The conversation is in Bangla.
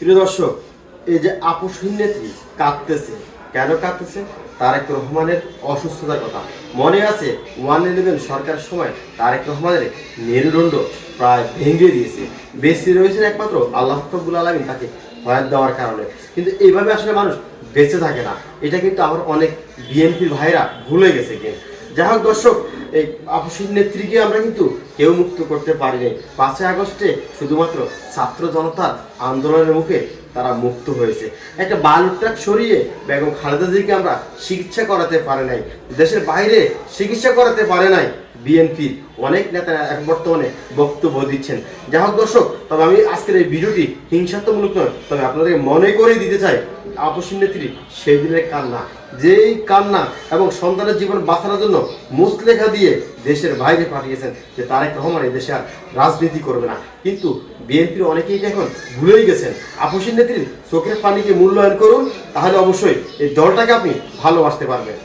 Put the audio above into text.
প্রিয় দর্শক, এই যে আপসহীন নেত্রী কাঁদতেছে, কেন কাঁদতেছে? তারেক রহমানের অসুস্থতার কথা মনে আছে। 111 সরকারের সময় তারেক রহমানের মেরুদণ্ড প্রায় ভেঙে দিয়েছে। বেঁচে রয়েছেন একমাত্র আল্লাহ রাব্বুল আলামিন তাকে হয়াত দেওয়ার কারণে। কিন্তু এইভাবে আসলে মানুষ বেঁচে থাকে না, এটা কিন্তু আমার অনেক বিএনপির ভাইরা ভুলে গেছে। কিন্তু যাই হোক দর্শক, এই আপসহীন নেত্রীকে আমরা কিন্তু কেউ মুক্ত করতে পারিনি। 5ই আগস্টে শুধুমাত্র ছাত্র জনতার আন্দোলনের মুখে তারা মুক্ত হয়েছে। একটা বালু ট্রাক সরিয়ে বেগম খালেদা জিয়াকে আমরা চিকিৎসা করাতে পারে নাই, দেশের বাইরে চিকিৎসা করাতে পারে নাই। বিএনপির অনেক নেতা এখন বর্তমানে বক্তব্য দিচ্ছেন। যাই হোক দর্শক, তবে আমি আজকের এই ভিডিওটি হিংসাত্মমূলক নয়, তবে আপনাদেরকে মনে করেই দিতে চাই আপসহীন নেত্রী সেই দিনের কান্না, যেই কান্না এবং সন্তানের জীবন বাঁচানোর জন্য মুচলেখা দিয়ে দেশের বাইরে পাঠিয়েছেন যে তারেক রহমান এই দেশে আর রাজনীতি করবে না। কিন্তু বিএনপির অনেকেই এখন ভুলেই গেছেন। আপসহীন নেত্রীর চোখের পানিকে মূল্যায়ন করুন, তাহলে অবশ্যই এই দলটাকে আপনি ভালোবাসতে পারবেন।